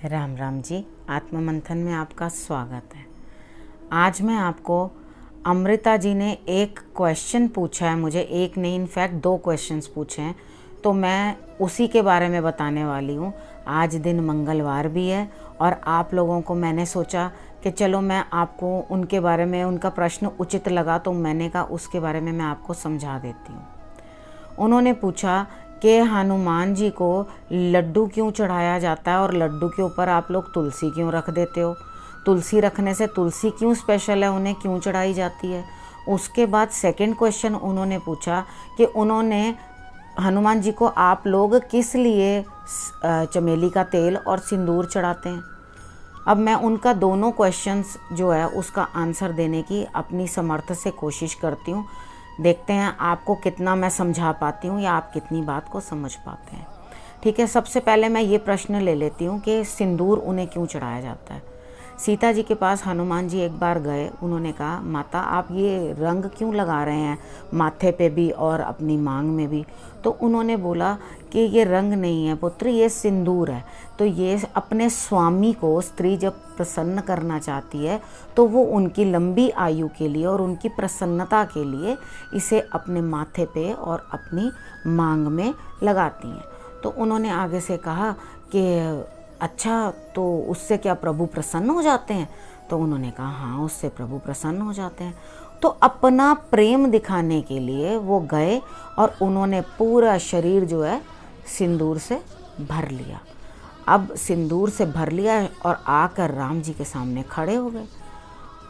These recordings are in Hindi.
राम राम जी। आत्म मंथन में आपका स्वागत है। आज मैं आपको अमृता जी ने एक क्वेश्चन पूछा है मुझे, एक नहीं इनफैक्ट 2 क्वेश्चंस पूछे हैं, तो मैं उसी के बारे में बताने वाली हूँ। आज दिन मंगलवार भी है और आप लोगों को मैंने सोचा कि चलो मैं आपको उनके बारे में, उनका प्रश्न उचित लगा तो मैंने कहा उसके बारे में मैं आपको समझा देती हूँ। उन्होंने पूछा कि हनुमान जी को लड्डू क्यों चढ़ाया जाता है और लड्डू के ऊपर आप लोग तुलसी क्यों रख देते हो, तुलसी रखने से तुलसी क्यों स्पेशल है, उन्हें क्यों चढ़ाई जाती है। उसके बाद सेकंड क्वेश्चन उन्होंने पूछा कि उन्होंने हनुमान जी को आप लोग किस लिए चमेली का तेल और सिंदूर चढ़ाते हैं। अब मैं उनका दोनों क्वेश्चंस जो है उसका आंसर देने की अपनी समर्थ से कोशिश करती हूँ। देखते हैं आपको कितना मैं समझा पाती हूँ या आप कितनी बात को समझ पाते हैं। ठीक है, सबसे पहले मैं ये प्रश्न ले लेती हूँ कि सिंदूर उन्हें क्यों चढ़ाया जाता है। सीता जी के पास हनुमान जी एक बार गए, उन्होंने कहा माता आप ये रंग क्यों लगा रहे हैं माथे पे भी और अपनी मांग में भी। तो उन्होंने बोला कि ये रंग नहीं है पुत्र, ये सिंदूर है। तो ये अपने स्वामी को स्त्री जब प्रसन्न करना चाहती है तो वो उनकी लंबी आयु के लिए और उनकी प्रसन्नता के लिए इसे अपने माथे पे और अपनी मांग में लगाती हैं। तो उन्होंने आगे से कहा कि अच्छा, तो उससे क्या प्रभु प्रसन्न हो जाते हैं। तो उन्होंने कहा हाँ, उससे प्रभु प्रसन्न हो जाते हैं। तो अपना प्रेम दिखाने के लिए वो गए और उन्होंने पूरा शरीर जो है सिंदूर से भर लिया। अब सिंदूर से भर लिया और आकर राम जी के सामने खड़े हो गए।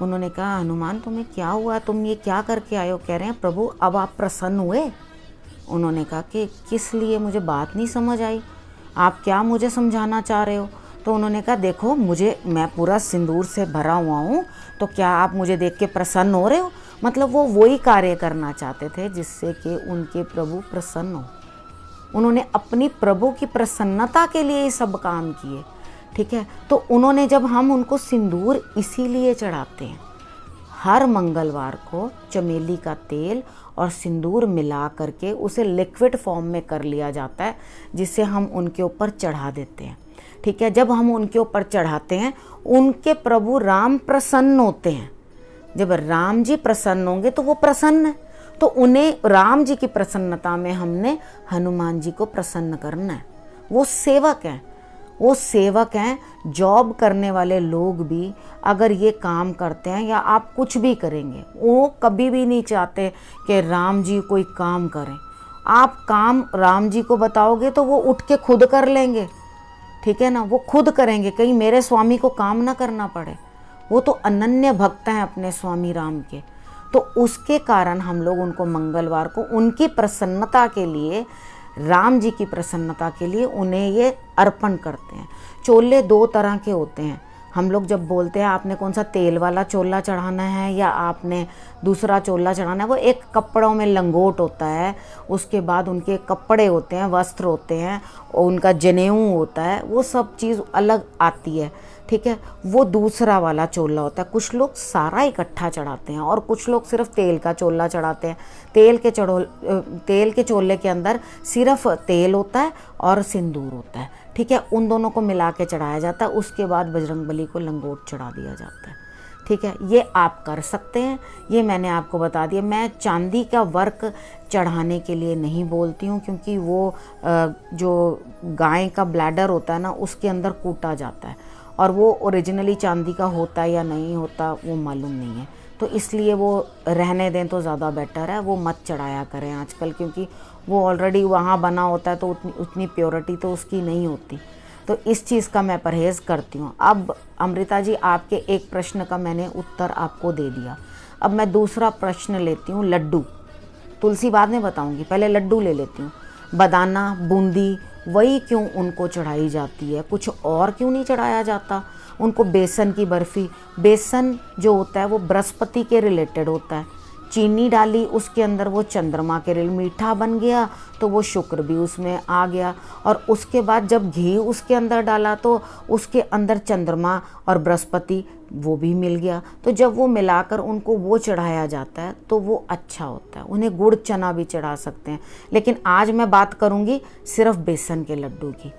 उन्होंने कहा हनुमान तुम्हें क्या हुआ, तुम ये क्या करके आए हो। कह रहे हैं प्रभु अब आप प्रसन्न हुए। उन्होंने कहा कि किस लिए, मुझे बात नहीं समझ आई, आप क्या मुझे समझाना चाह रहे हो। तो उन्होंने कहा देखो मैं पूरा सिंदूर से भरा हुआ हूँ, तो क्या आप मुझे देख के प्रसन्न हो रहे हो। मतलब वो वही कार्य करना चाहते थे जिससे कि उनके प्रभु प्रसन्न हो। उन्होंने अपनी प्रभु की प्रसन्नता के लिए ये सब काम किए। ठीक है, तो उन्होंने जब हम उनको सिंदूर इसीलिए चढ़ाते हैं, हर मंगलवार को चमेली का तेल और सिंदूर मिला करके उसे लिक्विड फॉर्म में कर लिया जाता है, जिसे हम उनके ऊपर चढ़ा देते हैं। ठीक है, जब हम उनके ऊपर चढ़ाते हैं उनके प्रभु राम प्रसन्न होते हैं। जब राम जी प्रसन्न होंगे तो वो प्रसन्न है, तो उन्हें राम जी की प्रसन्नता में हमने हनुमान जी को प्रसन्न करना है। वो सेवक हैं, वो सेवक हैं। जॉब करने वाले लोग भी अगर ये काम करते हैं या आप कुछ भी करेंगे, वो कभी भी नहीं चाहते कि राम जी कोई काम करें। आप काम राम जी को बताओगे तो वो उठ के खुद कर लेंगे। ठीक है ना, वो खुद करेंगे, कहीं मेरे स्वामी को काम ना करना पड़े। वो तो अनन्य भक्त हैं अपने स्वामी राम के। तो उसके कारण हम लोग उनको मंगलवार को उनकी प्रसन्नता के लिए, राम जी की प्रसन्नता के लिए उन्हें ये अर्पण करते हैं। चोले 2 तरह के होते हैं। हम लोग जब बोलते हैं आपने कौन सा तेल वाला चोला चढ़ाना है या आपने दूसरा चोला चढ़ाना है, वो एक कपड़ों में लंगोट होता है, उसके बाद उनके कपड़े होते हैं, वस्त्र होते हैं, और उनका जनेऊ होता है, वो सब चीज़ अलग आती है। ठीक है, वो दूसरा वाला चोला होता है। कुछ लोग सारा इकट्ठा चढ़ाते हैं और कुछ लोग सिर्फ तेल का चोला चढ़ाते हैं। तेल के चोले के अंदर सिर्फ तेल होता है और सिंदूर होता है। ठीक है, उन दोनों को मिला के चढ़ाया जाता है। उसके बाद बजरंगबली को लंगोट चढ़ा दिया जाता है। ठीक है, ये आप कर सकते हैं, ये मैंने आपको बता दिया। मैं चांदी का वर्क चढ़ाने के लिए नहीं बोलती हूँ, क्योंकि वो जो गाय का ब्लैडर होता है ना, उसके अंदर कूटा जाता है और वो ओरिजिनली चांदी का होता है या नहीं होता वो मालूम नहीं है। तो इसलिए वो रहने दें तो ज़्यादा बेटर है, वो मत चढ़ाया करें आजकल, क्योंकि वो ऑलरेडी वहाँ बना होता है तो उतनी प्योरिटी तो उसकी नहीं होती। तो इस चीज़ का मैं परहेज़ करती हूँ। अब अमृता जी, आपके एक प्रश्न का मैंने उत्तर आपको दे दिया। अब मैं दूसरा प्रश्न लेती हूँ। लड्डू, तुलसी बाद में बताऊँगी, पहले लड्डू ले लेती हूँ। बदाना, बूंदी, वही क्यों उनको चढ़ाई जाती है, कुछ और क्यों नहीं चढ़ाया जाता उनको। बेसन की बर्फ़ी, बेसन जो होता है वो बृहस्पति के रिलेटेड होता है। चीनी डाली उसके अंदर, वो चंद्रमा के लिए मीठा बन गया तो वो शुक्र भी उसमें आ गया। और उसके बाद जब घी उसके अंदर डाला तो उसके अंदर चंद्रमा और बृहस्पति वो भी मिल गया। तो जब वो मिलाकर उनको वो चढ़ाया जाता है तो वो अच्छा होता है। उन्हें गुड़ चना भी चढ़ा सकते हैं, लेकिन आज मैं बात करूँगी सिर्फ बेसन के लड्डू की।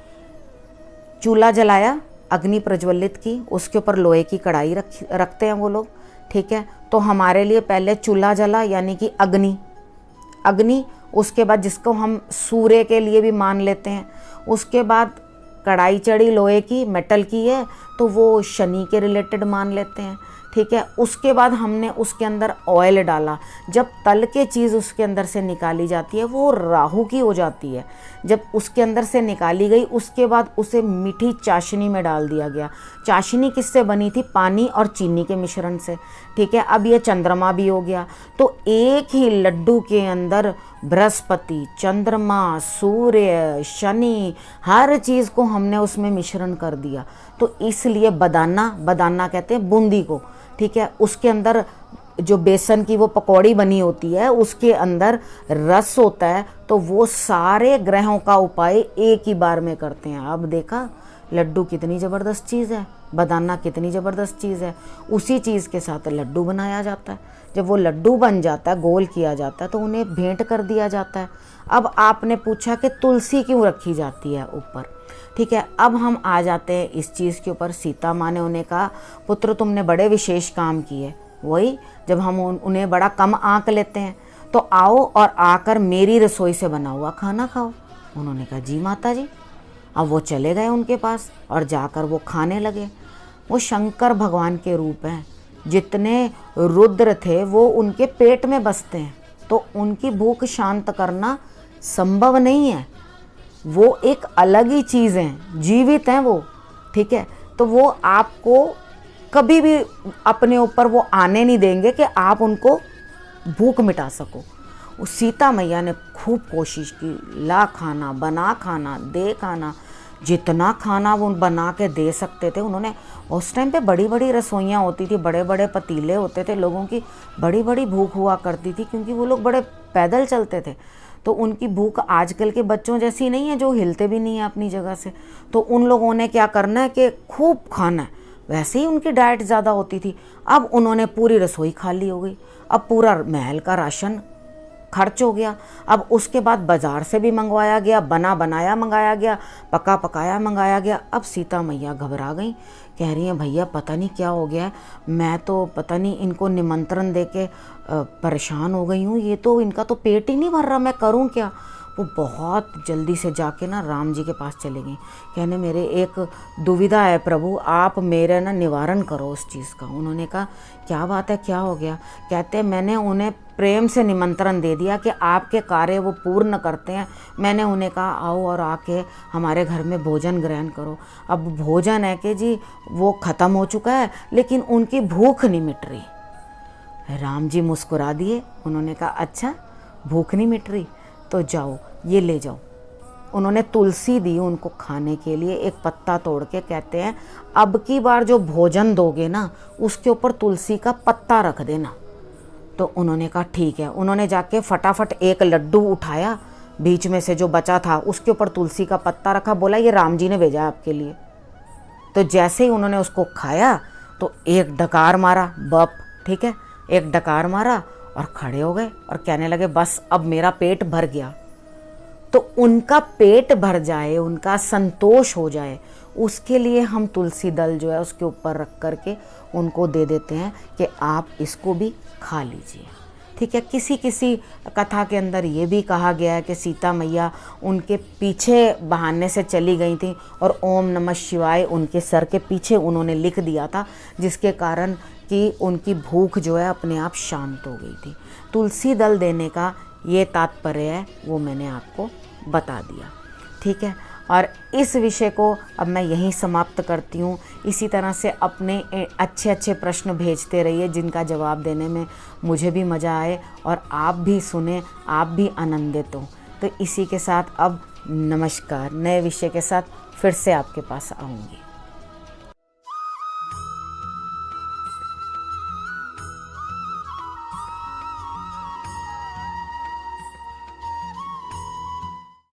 चूल्हा जलाया, अग्नि प्रज्वलित की, उसके ऊपर लोहे की कढ़ाई रखते हैं वो लोग, ठीक है। तो हमारे लिए पहले चूल्हा जला, यानी कि अग्नि, उसके बाद जिसको हम सूर्य के लिए भी मान लेते हैं, उसके बाद कढ़ाई चढ़ी लोहे की, मेटल की है, तो वो शनि के रिलेटेड मान लेते हैं, ठीक है। उसके बाद हमने उसके अंदर ऑयल डाला, जब तल के चीज़ उसके अंदर से निकाली जाती है वो राहु की हो जाती है। जब उसके अंदर से निकाली गई, उसके बाद उसे मीठी चाशनी में डाल दिया गया। चाशनी किससे बनी थी? पानी और चीनी के मिश्रण से, ठीक है। अब ये चंद्रमा भी हो गया, तो एक ही लड्डू के अंदर बृहस्पति, चंद्रमा, सूर्य, शनि, हर चीज़ को हमने उसमें मिश्रण कर दिया। तो इसलिए बदाना कहते हैं बूंदी को, ठीक है। उसके अंदर जो बेसन की वो पकौड़ी बनी होती है, उसके अंदर रस होता है, तो वो सारे ग्रहों का उपाय एक ही बार में करते हैं। अब देखा लड्डू कितनी ज़बरदस्त चीज़ है, बदाना कितनी ज़बरदस्त चीज़ है। उसी चीज़ के साथ लड्डू बनाया जाता है। जब वो लड्डू बन जाता है, गोल किया जाता है, तो उन्हें भेंट कर दिया जाता है। अब आपने पूछा कि तुलसी क्यों रखी जाती है ऊपर, ठीक है। अब हम आ जाते हैं इस चीज़ के ऊपर। सीता माँ ने उन्हें कहा, पुत्र तुमने बड़े विशेष काम किए। वही जब हम उन्हें बड़ा कम आंक लेते हैं, तो आओ और आकर मेरी रसोई से बना हुआ खाना खाओ। उन्होंने कहा जी माता जी। अब वो चले गए उनके पास और जाकर वो खाने लगे। वो शंकर भगवान के रूप हैं, जितने रुद्र थे वो उनके पेट में बसते हैं, तो उनकी भूख शांत करना संभव नहीं है। वो एक अलग ही चीज़ हैं, जीवित हैं वो, ठीक है। तो वो आपको कभी भी अपने ऊपर वो आने नहीं देंगे कि आप उनको भूख मिटा सको। उस सीता मैया ने खूब कोशिश की, ला खाना, बना खाना, दे खाना, जितना खाना वो बना के दे सकते थे उन्होंने। उस टाइम पे बड़ी बड़ी रसोइयाँ होती थी, बड़े बड़े पतीले होते थे, लोगों की बड़ी बड़ी भूख हुआ करती थी, क्योंकि वो लोग बड़े पैदल चलते थे। तो उनकी भूख आजकल के बच्चों जैसी नहीं है जो हिलते भी नहीं है अपनी जगह से। तो उन लोगों ने क्या करना है कि खूब खाना है, वैसे ही उनकी डाइट ज़्यादा होती थी। अब उन्होंने पूरी रसोई खाली हो गई, अब पूरा महल का राशन खर्च हो गया। अब उसके बाद बाज़ार से भी मंगवाया गया, बना बनाया मंगाया गया, पका पकाया मंगाया गया। अब सीता मैया घबरा गई, कह रही हैं भैया पता नहीं क्या हो गया है, मैं तो पता नहीं इनको निमंत्रण दे के परेशान हो गई हूँ, ये तो इनका तो पेट ही नहीं भर रहा, मैं करूँ क्या। वो बहुत जल्दी से जाके ना राम जी के पास चले गई, कहने मेरे एक दुविधा है प्रभु, आप मेरा ना निवारण करो उस चीज़ का। उन्होंने कहा क्या बात है, क्या हो गया। कहते मैंने उन्हें प्रेम से निमंत्रण दे दिया कि आपके कार्य वो पूर्ण करते हैं। मैंने उन्हें कहा आओ और आके हमारे घर में भोजन ग्रहण करो। अब भोजन है कि जी वो ख़त्म हो चुका है, लेकिन उनकी भूख नहीं मिट रही। राम जी मुस्कुरा दिए, उन्होंने कहा अच्छा भूख नहीं मिट रही, तो जाओ ये ले जाओ। उन्होंने तुलसी दी उनको खाने के लिए, एक पत्ता तोड़ के, कहते हैं अब की बार जो भोजन दोगे ना उसके ऊपर तुलसी का पत्ता रख देना। तो उन्होंने कहा ठीक है। उन्होंने जाके फटाफट एक लड्डू उठाया, बीच में से जो बचा था उसके ऊपर तुलसी का पत्ता रखा, बोला ये राम जी ने भेजा आपके लिए। तो जैसे ही उन्होंने उसको खाया तो एक डकार मारा, बप, ठीक है, एक डकार मारा और खड़े हो गए और कहने लगे बस अब मेरा पेट भर गया। तो उनका पेट भर जाए, उनका संतोष हो जाए, उसके लिए हम तुलसी दल जो है उसके ऊपर रख करके उनको दे देते हैं कि आप इसको भी खा लीजिए, ठीक है। किसी किसी कथा के अंदर ये भी कहा गया है कि सीता मैया उनके पीछे बहाने से चली गई थी और ओम नमः शिवाय उनके सर के पीछे उन्होंने लिख दिया था, जिसके कारण कि उनकी भूख जो है अपने आप शांत हो गई थी। तुलसी दल देने का ये तात्पर्य है, वो मैंने आपको बता दिया, ठीक है। और इस विषय को अब मैं यहीं समाप्त करती हूँ। इसी तरह से अपने अच्छे अच्छे प्रश्न भेजते रहिए, जिनका जवाब देने में मुझे भी मज़ा आए और आप भी सुने, आप भी आनंदित हों। तो इसी के साथ अब नमस्कार, नए विषय के साथ फिर से आपके पास आऊँगी।